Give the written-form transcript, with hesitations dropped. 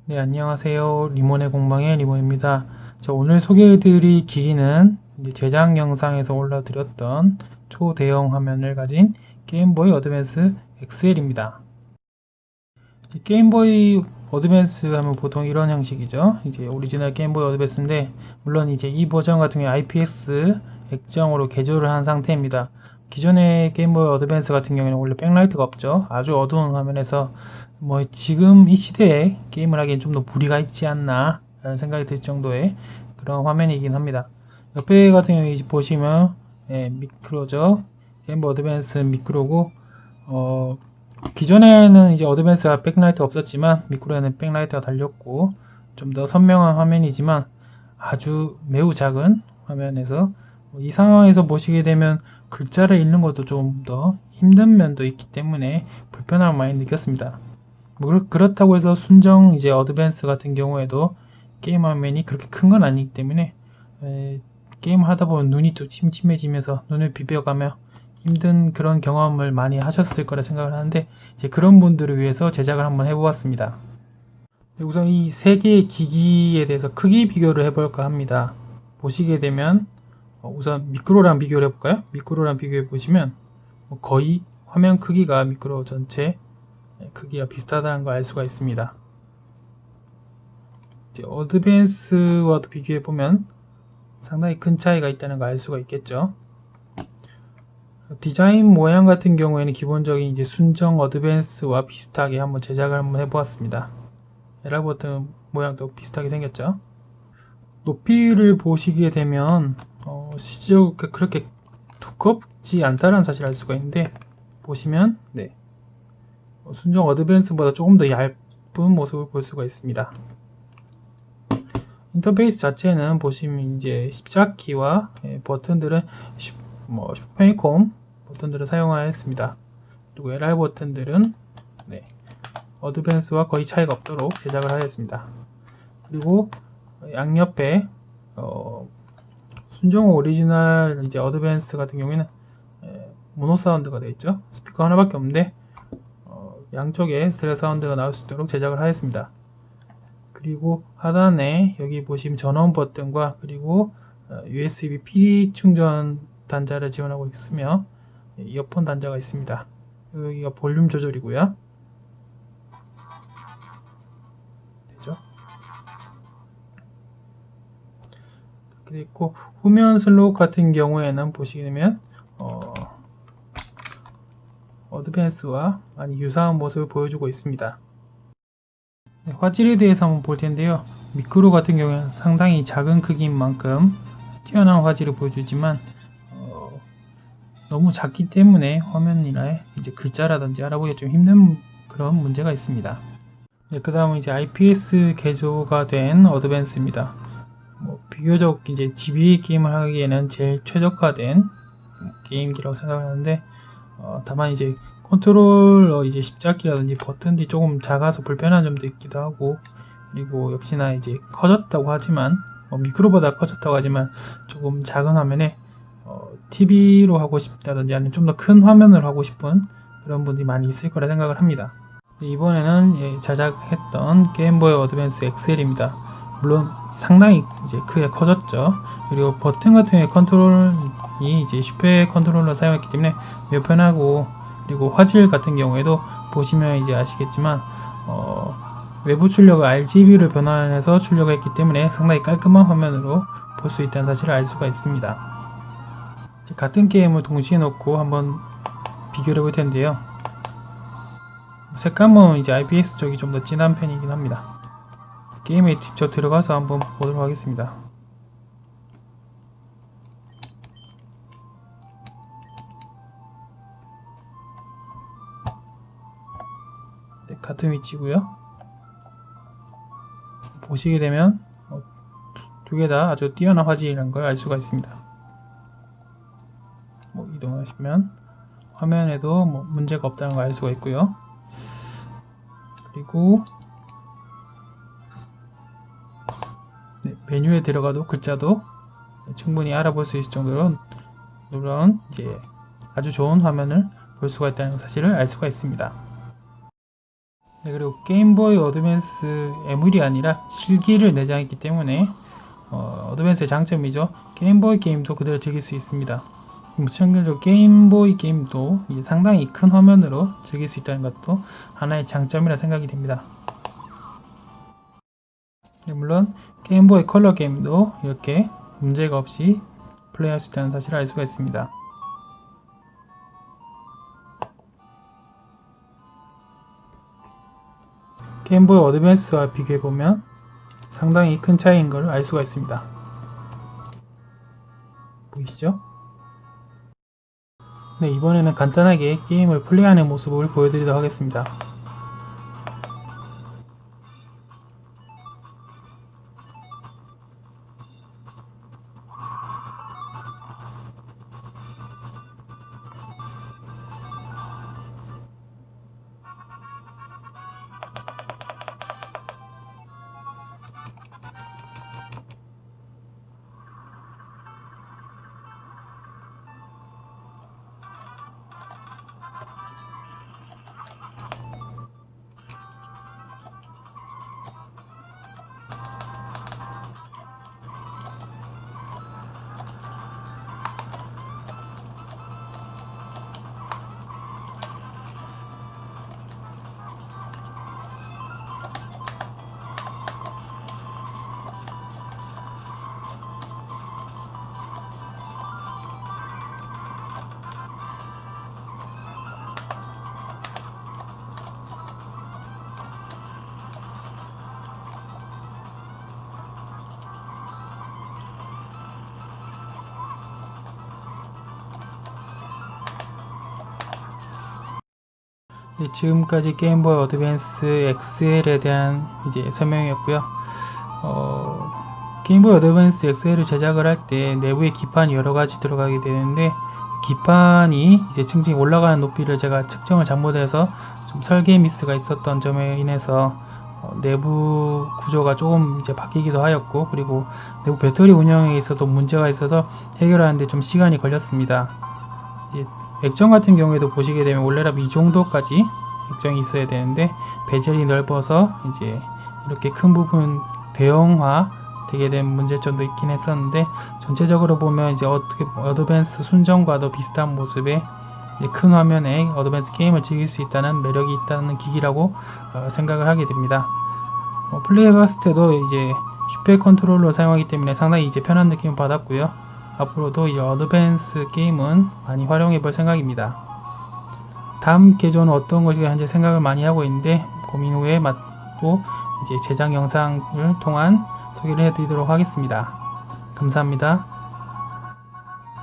네, 안녕하세요. 리몬의 공방의 리몬입니다. 오늘 소개해드릴 기기는 이제 제작 영상에서 올려드렸던 초대형 화면을 가진 게임보이 어드밴스 XL입니다. 게임보이 어드밴스 하면 보통 이런 형식이죠. 이제 오리지널 게임보이 어드밴스인데, 물론 이제 이 버전 같은 경우에 IPS 액정으로 개조를 한 상태입니다. 기존의 게임보이 어드밴스 같은 경우에는 원래 백라이트가 없죠. 아주 어두운 화면에서 지금 이 시대에 게임을 하기엔 좀 더 무리가 있지 않나 라는 생각이 들 정도의 그런 화면이긴 합니다. 옆에 같은 경우에 보시면 미크로죠. 게임보이 어드밴스 미크로고 기존에는 이제 어드밴스가 백라이트가 없었지만 미크로에는 백라이트가 달렸고 좀 더 선명한 화면이지만 아주 매우 작은 화면에서 이 상황에서 보시게 되면 글자를 읽는 것도 좀 더 힘든 면도 있기 때문에 불편함을 많이 느꼈습니다. 그렇다고 해서 순정 이제 어드밴스 같은 경우에도 게임 화면이 그렇게 큰 건 아니기 때문에 게임 하다 보면 눈이 좀 침침해지면서 눈을 비벼가며 힘든 그런 경험을 많이 하셨을 거라 생각을 하는데, 이제 그런 분들을 위해서 제작을 한번 해보았습니다. 우선 이 세 개의 기기에 대해서 크기 비교를 해볼까 합니다. 보시게 되면 우선 미크로랑 비교를 해볼까요? 미크로랑 비교해 보시면 거의 화면 크기가 미크로 전체 크기가 비슷하다는 걸 알 수가 있습니다. 이제 어드밴스와도 비교해 보면 상당히 큰 차이가 있다는 걸 알 수가 있겠죠. 디자인 모양 같은 경우에는 기본적인 이제 순정 어드밴스와 비슷하게 한번 제작을 한번 해보았습니다. 에라 버튼 모양도 비슷하게 생겼죠. 높이를 보시게 되면 실제로 그렇게 두껍지 않다는 사실을 알 수가 있는데, 보시면 순정 어드밴스보다 조금 더 얇은 모습을 볼 수가 있습니다. 인터페이스 자체는 보시면 이제 십자키와 버튼들은 슈퍼이콤 버튼들을 사용하였습니다. 그리고 LR 버튼들은 어드밴스와 거의 차이가 없도록 제작을 하였습니다. 그리고 양옆에 순정 오리지널 이제 어드밴스 같은 경우에는 모노 사운드가 되어 있죠. 스피커 하나밖에 없는데 양쪽에 스테레오 사운드가 나올 수 있도록 제작을 하였습니다. 그리고 하단에 여기 보시면 전원 버튼과 그리고 USB PD 충전 단자를 지원하고 있으며 이어폰 단자가 있습니다. 여기가 볼륨 조절이고요. 되죠? 그리고 후면 슬롯 같은 경우에는 보시게 되면 어드밴스와 많이 유사한 모습을 보여주고 있습니다. 화질에 대해서 한번 볼 텐데요. 미크로 같은 경우에는 상당히 작은 크기인 만큼 뛰어난 화질을 보여주지만 너무 작기 때문에 화면이나 이제 글자라든지 알아보기가 좀 힘든 그런 문제가 있습니다. 그 다음은 이제 IPS 개조가 된 어드밴스입니다. 비교적 이제 GBA 게임을 하기에는 제일 최적화된 게임기라고 생각하는데, 다만 이제 컨트롤러 이제 십자키라든지 버튼들이 조금 작아서 불편한 점도 있기도 하고, 그리고 역시나 이제 커졌다고 하지만 미크로보다 커졌다고 하지만 조금 작은 화면에 TV로 하고 싶다든지 아니면 좀 더 큰 화면으로 하고 싶은 그런 분들이 많이 있을 거라 생각을 합니다. 이번에는 제작했던 게임보이 어드밴스 XL입니다. 물론 상당히 이제 크게 커졌죠. 그리고 버튼 같은 경우에 컨트롤이 이제 슈퍼 컨트롤러 사용했기 때문에 매우 편하고, 그리고 화질 같은 경우에도 보시면 이제 아시겠지만 외부 출력을 RGB를 변환해서 출력했기 때문에 상당히 깔끔한 화면으로 볼 수 있다는 사실을 알 수가 있습니다. 같은 게임을 동시에 놓고 한번 비교를 해볼 텐데요. 색감은 이제 IPS 쪽이 좀 더 진한 편이긴 합니다. 게임에 직접 들어가서 한번 보도록 하겠습니다. 같은 위치고요. 보시게 되면 두 개 다 아주 뛰어난 화질이라는 걸 알 수가 있습니다. 이동하시면 화면에도 문제가 없다는 걸 알 수가 있고요. 그리고 메뉴에 들어가도 글자도 충분히 알아볼 수 있을 정도로 그런 이제 아주 좋은 화면을 볼 수가 있다는 사실을 알 수가 있습니다. 네, 그리고 게임보이 어드밴스 에뮬이 아니라 실기를 내장했기 때문에 어드밴스의 장점이죠. 게임보이 게임도 그대로 즐길 수 있습니다. 마찬가지로 게임보이 게임도 이제 상당히 큰 화면으로 즐길 수 있다는 것도 하나의 장점이라 생각이 됩니다. 네, 물론 게임보이 컬러 게임도 이렇게 문제가 없이 플레이할 수 있다는 사실을 알 수가 있습니다. 게임보이 어드밴스와 비교해보면 상당히 큰 차이인 걸 알 수가 있습니다. 보이시죠? 네, 이번에는 간단하게 게임을 플레이하는 모습을 보여드리도록 하겠습니다. 네, 지금까지 게임보이 어드밴스 XL에 대한 이제 설명이었고요. 게임보이 어드밴스 XL을 제작을 할 때 내부에 기판이 여러 가지 들어가게 되는데 기판이 이제 층층이 올라가는 높이를 제가 측정을 잘못해서 좀 설계 미스가 있었던 점에 인해서 내부 구조가 조금 이제 바뀌기도 하였고, 그리고 내부 배터리 운영에 있어도 문제가 있어서 해결하는데 좀 시간이 걸렸습니다. 이제 액정 같은 경우에도 보시게 되면 원래라면 이 정도까지 액정이 있어야 되는데 베젤이 넓어서 이제 이렇게 큰 부분 대형화 되게 된 문제점도 있긴 했었는데, 전체적으로 보면 이제 어떻게 어드밴스 순정과도 비슷한 모습의 큰 화면에 어드밴스 게임을 즐길 수 있다는 매력이 있다는 기기라고 생각을 하게 됩니다. 플레이해봤을 때도 이제 슈퍼 컨트롤러 사용하기 때문에 상당히 이제 편한 느낌을 받았고요. 앞으로도 이 어드밴스 게임은 많이 활용해 볼 생각입니다. 다음 개조는 어떤 것이 현재 생각을 많이 하고 있는데 고민 후에 또 이제 제작 영상을 통한 소개를 해드리도록 하겠습니다. 감사합니다.